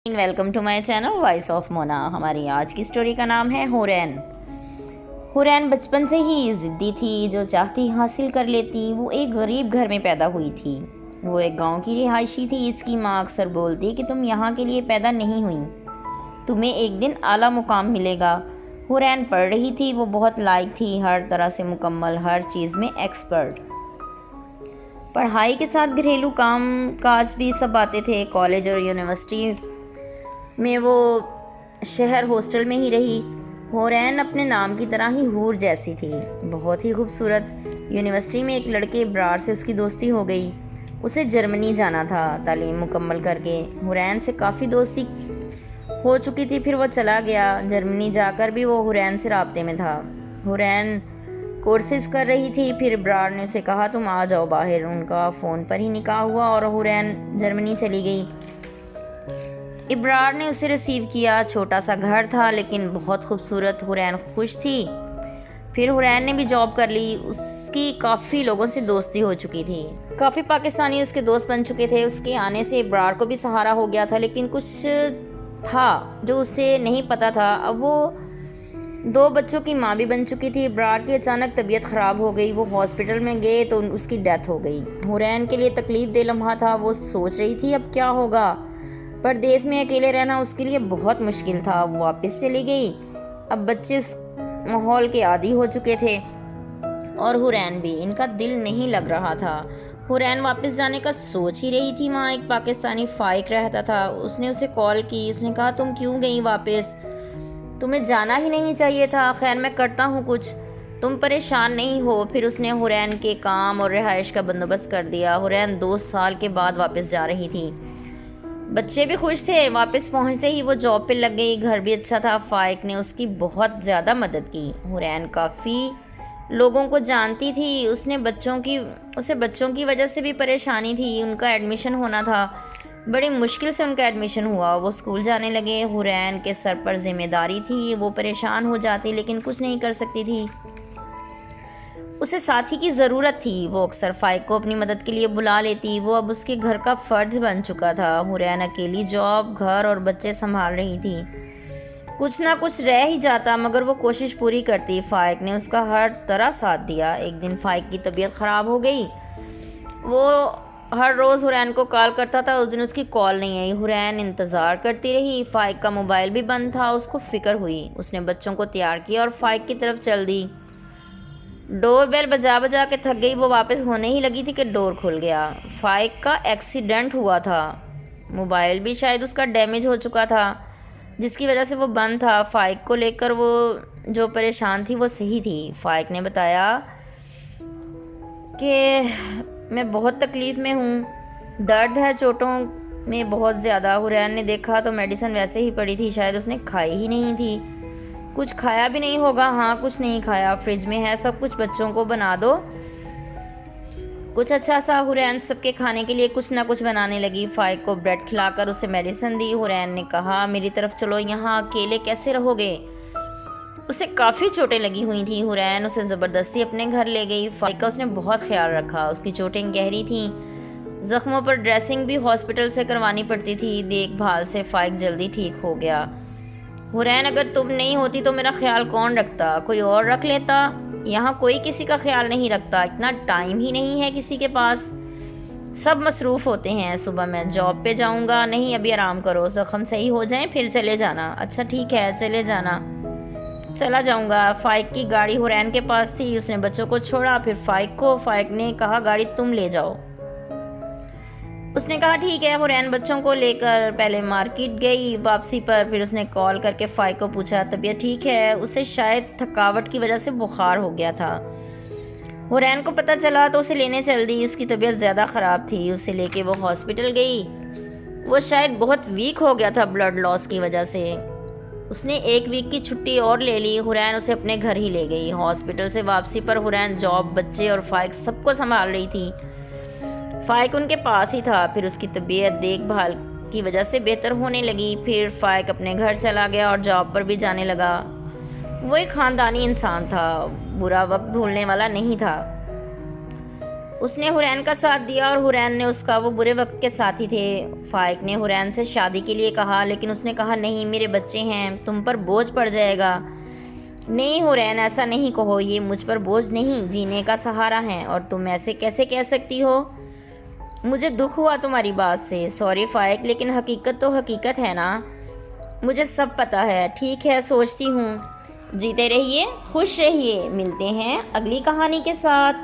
Welcome to my channel voice of Mona. ہماری آج کی سٹوری کا نام ہے ہورین۔ ہورین بچپن سے ہی ضدی تھی، جو چاہتی حاصل کر لیتی۔ وہ ایک غریب گھر میں پیدا ہوئی تھی۔ وہ ایک گاؤں کی رہائشی تھی۔ اس کی ماں اکثر بولتی کہ تم یہاں کے لیے پیدا نہیں ہوئی، تمہیں ایک دن اعلیٰ مقام ملے گا۔ ہورین پڑھ رہی تھی، وہ بہت لائق تھی، ہر طرح سے مکمل، ہر چیز میں ایکسپرٹ۔ پڑھائی کے ساتھ گھریلو کام کاج بھی سب آتے تھے۔ کالج اور یونیورسٹی میں وہ شہر ہاسٹل میں ہی رہی۔ ہورین اپنے نام کی طرح ہی حور جیسی تھی، بہت ہی خوبصورت۔ یونیورسٹی میں ایک لڑکے ابرار سے اس کی دوستی ہو گئی۔ اسے جرمنی جانا تھا تعلیم مکمل کر کے۔ ہورین سے کافی دوستی ہو چکی تھی، پھر وہ چلا گیا۔ جرمنی جا کر بھی وہ ہورین سے رابطے میں تھا۔ ہورین کورسز کر رہی تھی، پھر ابرار نے اسے کہا تم آ جاؤ باہر۔ ان کا فون پر ہی نکاح ہوا اور ہورین جرمنی چلی گئی۔ ابرار نے اسے ریسیو کیا۔ چھوٹا سا گھر تھا لیکن بہت خوبصورت۔ ہورین خوش تھی۔ پھر ہورین نے بھی جاب کر لی۔ اس کی کافی لوگوں سے دوستی ہو چکی تھی، کافی پاکستانی اس کے دوست بن چکے تھے۔ اس کے آنے سے ابرار کو بھی سہارا ہو گیا تھا، لیکن کچھ تھا جو اسے نہیں پتا تھا۔ اب وہ 2 بچوں کی ماں بھی بن چکی تھی۔ ابرار کی اچانک طبیعت خراب ہو گئی، وہ ہاسپٹل میں گئے تو اس کی ڈیتھ ہو گئی۔ ہورین کے لیے تکلیف دہ لمحہ تھا۔ وہ سوچ رہی تھی اب کیا ہوگا۔ پردیس میں اکیلے رہنا اس کے لیے بہت مشکل تھا۔ وہ واپس چلی گئی۔ اب بچے اس ماحول کے عادی ہو چکے تھے اور ہورین بھی، ان کا دل نہیں لگ رہا تھا۔ ہورین واپس جانے کا سوچ ہی رہی تھی۔ وہاں ایک پاکستانی فائق رہتا تھا۔ اس نے اسے کال کی۔ اس نے کہا تم کیوں گئی واپس؟ تمہیں جانا ہی نہیں چاہیے تھا۔ خیر میں کرتا ہوں کچھ، تم پریشان نہیں ہو۔ پھر اس نے ہورین کے کام اور رہائش کا بندوبست کر دیا۔ ہورین 2 سال کے بعد واپس جا رہی تھی۔ بچے بھی خوش تھے۔ واپس پہنچتے ہی وہ جاب پہ لگ گئی۔ گھر بھی اچھا تھا۔ فائق نے اس کی بہت زیادہ مدد کی۔ ہورین کافی لوگوں کو جانتی تھی۔ اسے بچوں کی وجہ سے بھی پریشانی تھی۔ ان کا ایڈمیشن ہونا تھا، بڑی مشکل سے ان کا ایڈمیشن ہوا۔ وہ اسکول جانے لگے۔ ہورین کے سر پر ذمہ داری تھی، وہ پریشان ہو جاتی لیکن کچھ نہیں کر سکتی تھی۔ اسے ساتھی کی ضرورت تھی۔ وہ اکثر فائق کو اپنی مدد کے لیے بلا لیتی۔ وہ اب اس کے گھر کا فرد بن چکا تھا۔ ہورین اکیلی جاب، گھر اور بچے سنبھال رہی تھی۔ کچھ نہ کچھ رہ ہی جاتا مگر وہ کوشش پوری کرتی۔ فائق نے اس کا ہر طرح ساتھ دیا۔ ایک دن فائق کی طبیعت خراب ہو گئی۔ وہ ہر روز ہورین کو کال کرتا تھا، اس دن اس کی کال نہیں آئی۔ ہورین انتظار کرتی رہی۔ فائق کا موبائل بھی بند تھا۔ اس کو فکر ہوئی۔ اس نے بچوں کو تیار کیا اور فائق کی طرف چل دی۔ ڈور بیل بجا بجا کے تھک گئی۔ وہ واپس ہونے ہی لگی تھی کہ ڈور کھل گیا۔ فائق کا ایکسیڈنٹ ہوا تھا۔ موبائل بھی شاید اس کا ڈیمیج ہو چکا تھا، جس کی وجہ سے وہ بند تھا۔ فائق کو لے کر وہ جو پریشان تھی وہ صحیح تھی۔ فائق نے بتایا کہ میں بہت تکلیف میں ہوں، درد ہے چوٹوں میں بہت زیادہ۔ ہورین نے دیکھا تو میڈیسن ویسے ہی پڑی تھی، شاید اس نے کھائی ہی نہیں تھی۔ کچھ کھایا بھی نہیں ہوگا۔ ہاں کچھ نہیں کھایا، فریج میں ہے سب کچھ، بچوں کو بنا دو کچھ اچھا سا۔ ہورین سب کے کھانے کے لیے کچھ نہ کچھ بنانے لگی۔ فائق کو بریڈ کھلا کر اسے میڈیسن دی۔ ہورین نے کہا میری طرف چلو، یہاں اکیلے کیسے رہو گے؟ اسے کافی چوٹیں لگی ہوئی تھیں۔ ہورین اسے زبردستی اپنے گھر لے گئی۔ فائق کا اس نے بہت خیال رکھا۔ اس کی چوٹیں گہری تھیں، زخموں پر ڈریسنگ بھی ہاسپٹل سے کروانی پڑتی تھی۔ دیکھ بھال سے فائق جلدی ٹھیک ہو گیا۔ ہورین اگر تم نہیں ہوتی تو میرا خیال کون رکھتا؟ کوئی اور رکھ لیتا۔ یہاں کوئی کسی کا خیال نہیں رکھتا، اتنا ٹائم ہی نہیں ہے کسی کے پاس، سب مصروف ہوتے ہیں۔ صبح میں جاب پہ جاؤں گا۔ نہیں ابھی آرام کرو، زخم صحیح ہو جائیں پھر چلے جانا۔ اچھا ٹھیک ہے چلے جانا، چلا جاؤں گا۔ فائق کی گاڑی ہورین کے پاس تھی۔ اس نے بچوں کو چھوڑا، پھر فائق نے کہا گاڑی تم لے جاؤ۔ اس نے کہا ٹھیک ہے۔ ہورین بچوں کو لے کر پہلے مارکیٹ گئی۔ واپسی پر پھر اس نے کال کر کے فائق کو پوچھا طبیعت ٹھیک ہے؟ اسے شاید تھکاوٹ کی وجہ سے بخار ہو گیا تھا۔ ہورین کو پتہ چلا تو اسے لینے چل دی۔ اس کی طبیعت زیادہ خراب تھی۔ اسے لے کے وہ ہاسپٹل گئی۔ وہ شاید بہت ویک ہو گیا تھا بلڈ لاس کی وجہ سے۔ اس نے 1 ویک کی چھٹی اور لے لی۔ ہورین اسے اپنے گھر ہی لے گئی۔ ہاسپٹل سے واپسی پر ہورین جاب، بچے اور فائق سب کو سنبھال رہی تھی۔ فائق ان کے پاس ہی تھا۔ پھر اس کی طبیعت دیکھ بھال کی وجہ سے بہتر ہونے لگی۔ پھر فائق اپنے گھر چلا گیا اور جاب پر بھی جانے لگا۔ وہ ایک خاندانی انسان تھا، برا وقت بھولنے والا نہیں تھا۔ اس نے حورین کا ساتھ دیا اور حورین نے اس کا، وہ برے وقت کے ساتھی تھے۔ فائق نے حورین سے شادی کے لیے کہا، لیکن اس نے کہا نہیں، میرے بچے ہیں، تم پر بوجھ پڑ جائے گا۔ نہیں حورین، ایسا نہیں کہو، یہ مجھ پر بوجھ نہیں، جینے کا سہارا ہے، اور تم ایسے کیسے کہہ سکتی ہو؟ مجھے دکھ ہوا تمہاری بات سے۔ سوری فائق، لیکن حقیقت تو حقیقت ہے نا، مجھے سب پتہ ہے۔ ٹھیک ہے، سوچتی ہوں۔ جیتے رہیے، خوش رہیے، ملتے ہیں اگلی کہانی کے ساتھ۔